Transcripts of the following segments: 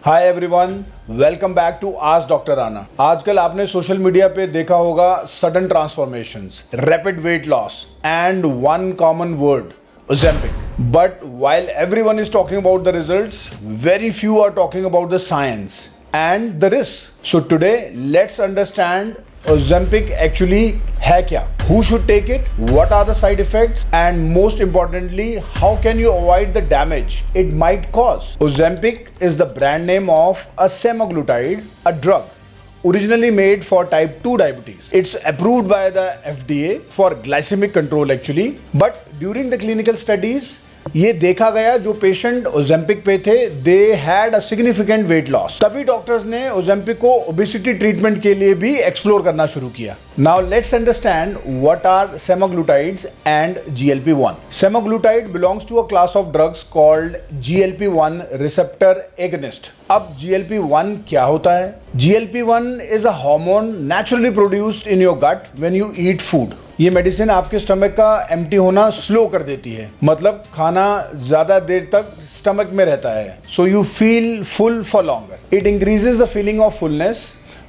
Hi everyone, welcome back to आज doctor Rana. आजकल आपने सोशल मीडिया पे देखा होगा sudden transformations, rapid weight loss and one common word Ozempic. But while everyone is talking about the results, very few are talking about the science and the risks. So today let's understand Ozempic actually है क्या, who should take it, what are the side effects, and most importantly, how can you avoid the damage it might cause. Ozempic is the brand name of a semaglutide, a drug originally made for type 2 diabetes. It's approved by the FDA for glycemic control actually, but during the clinical studies ये देखा गया जो patient Ozempic पे थे they had a significant weight loss. तभी doctors ने Ozempic को obesity treatment के लिए भी एक्सप्लोर करना शुरू किया। Now let's understand what are semaglutides and GLP-1. Semaglutide belongs to a class of drugs called GLP-1 receptor agonist. अब GLP-1 क्या होता है? GLP-1 is a hormone naturally produced in your gut when you eat food. ये medicine आपके stomach का empty होना slow कर देती है, मतलब खाना ज्यादा देर तक स्टमक में रहता है, so you feel full for longer. It increases the feeling of fullness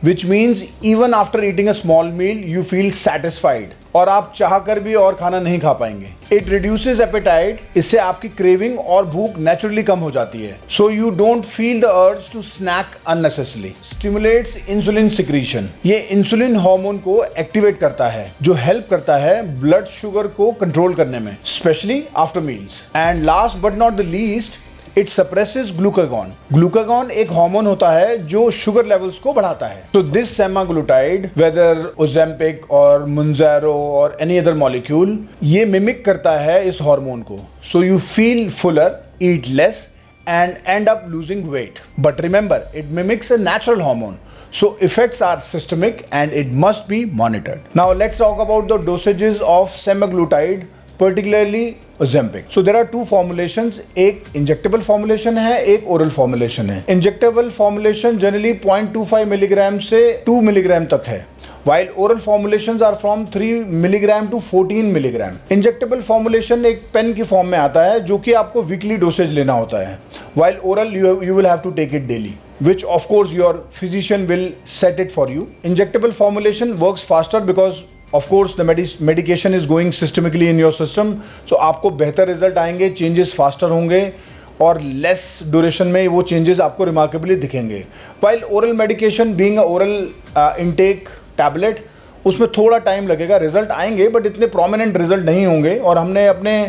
which means even after eating a small meal you feel satisfied और आप चाह कर भी और खाना नहीं खा पाएंगे। It reduces appetite, इससे आपकी क्रेविंग और भूख नेचुरली कम हो जाती है, so you don't feel the urge to snack unnecessarily. Stimulates insulin secretion, ये इंसुलिन हार्मोन को एक्टिवेट करता है जो हेल्प करता है ब्लड शुगर को कंट्रोल करने में, specially after meals. And last but not the least, it suppresses glucagon. Glucagon एक हार्मोन होता है जो शुगर लेवल्स को बढ़ाता है। So this semaglutide, whether Ozempic और Mounjaro और any other molecule, ये मिमिक करता है इस हार्मोन को। So you feel fuller, eat less and end up losing weight. But remember, it mimics a natural hormone. So effects are systemic and it must be monitored. Now let's talk about the dosages of semaglutide, particularly Ozempic. So there are two formulations, एक injectable formulation है, एक oral formulation है। Injectable formulation generally 0.25 milligram से 2 milligram तक है, while oral formulations are from 3 milligram to 14 milligram. Injectable formulation एक pen की form में आता है जो कि आपको वीकली डोसेज लेना होता है, while oral you will have to take it daily, which of course your physician will set it for you. Injectable formulation works faster because of course the medication is going systemically in your system, so आपको बेहतर result आएंगे, changes faster होंगे और less duration में वो changes आपको remarkably दिखेंगे। while oral medication being a oral intake tablet, उसमें थोड़ा टाइम लगेगा, रिजल्ट आएंगे बट इतने प्रोमिनेंट रिजल्ट नहीं होंगे। और हमने अपने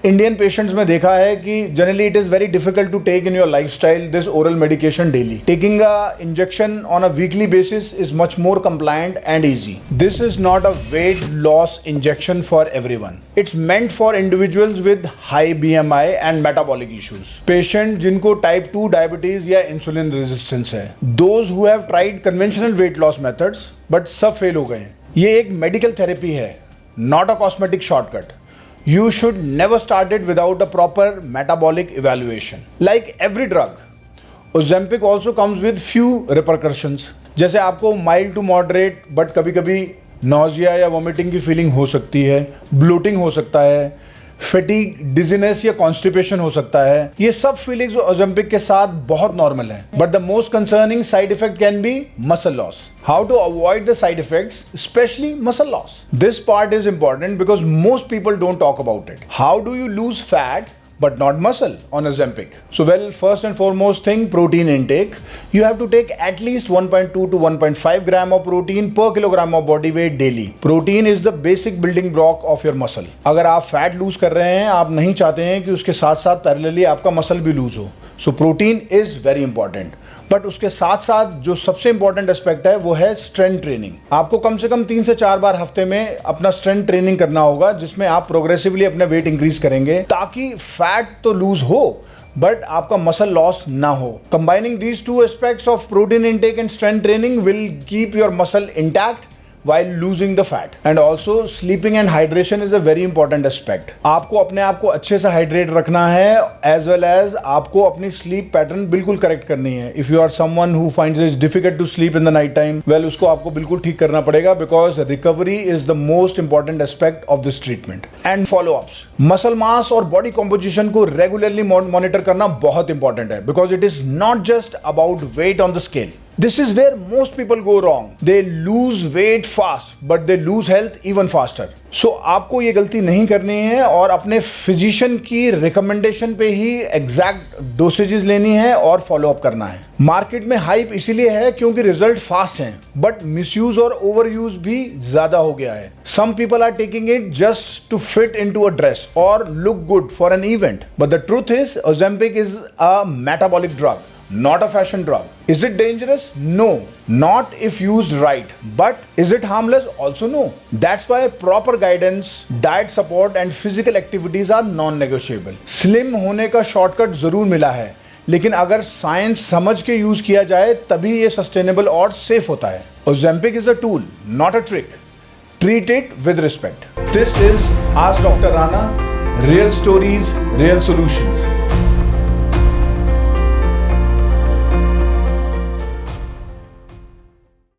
इंडियन पेशेंट्स में देखा है कि generally it is very difficult to take in your lifestyle this oral medication daily. Taking a injection on a weekly basis is much more compliant and easy. This is not a weight loss injection for everyone. It's meant for individuals with high BMI and metabolic issues, patient जिनको type 2 diabetes या insulin resistance है, those who have tried conventional weight loss methods but सब fail हो गए। ये एक medical therapy है, not a cosmetic shortcut. You should never start it without a proper metabolic evaluation. Like every drug, Ozempic also comes with few repercussions. जैसे आपको mild to moderate but कभी-कभी nausea या vomiting की feeling हो सकती है, bloating हो सकता है, fatigue, dizziness या constipation हो सकता है। ये सब फीलिंग्स Ozempic के साथ बहुत नॉर्मल है। But the most concerning side effect can be muscle loss. How to avoid the side effects, especially muscle loss? This part is important because most people don't talk about it. How do you lose fat but not muscle on Ozempic? So well, first and foremost thing, protein intake. You have to take at least 1.2 to 1.5 gram of protein per kilogram of body weight daily. Protein is the basic building block of your muscle. अगर आप fat loose कर रहे हैं, आप नहीं चाहते हैं कि उसके साथ साथ पैरेलली आपका मसल भी लूज हो, so protein is very important. But उसके साथ साथ जो सबसे इंपॉर्टेंट एस्पेक्ट है वो है स्ट्रेंथ ट्रेनिंग। आपको कम से कम 3 से 4 बार हफ्ते में अपना स्ट्रेंथ ट्रेनिंग करना होगा, जिसमें आप प्रोग्रेसिवली अपने वेट इंक्रीज करेंगे ताकि फैट तो लूज हो बट आपका मसल लॉस ना हो। Combining these two aspects of protein intake and strength training will keep your muscle intact while losing the fat. And also sleeping and hydration is a very important aspect. आपको अपने आप को अच्छे से hydrate रखना है as well as आपको अपनी sleep pattern बिल्कुल करेक्ट करनी है. If you are someone who finds it difficult to sleep in the night time, well उसको आपको बिल्कुल ठीक करना पड़ेगा because recovery is the most important aspect of this treatment. And follow-ups. Muscle mass और body composition को regularly monitor करना बहुत important है because it is not just about weight on the scale. This is where most people go wrong. They lose weight fast, but they lose health even faster. So आपको ये गलती नहीं करनी है और अपने फिजिशियन की रिकमेंडेशन पे ही एग्जैक्ट डोसेजेस लेनी है और फॉलो अप करना है. मार्केट में हाइप इसीलिए है क्योंकि रिजल्ट फास्ट हैं, बट मिसयूज और ओवर यूज भी ज्यादा हो गया है. Some people are taking it just to fit into a dress और look good for an event, but the truth is Ozempic is a metabolic drug, not a fashion drug. Is it dangerous? No, not if used right. But is it harmless? Also no. That's why proper guidance, diet support and physical activities are non-negotiable. Slim होने का shortcut जरूर मिला है, लेकिन अगर science समझ के use किया जाए तभी ये सस्टेनेबल और सेफ होता है. Ozempic is a tool, not a trick. Treat it with respect. This is Ask Dr. Rana. Real stories, real solutions.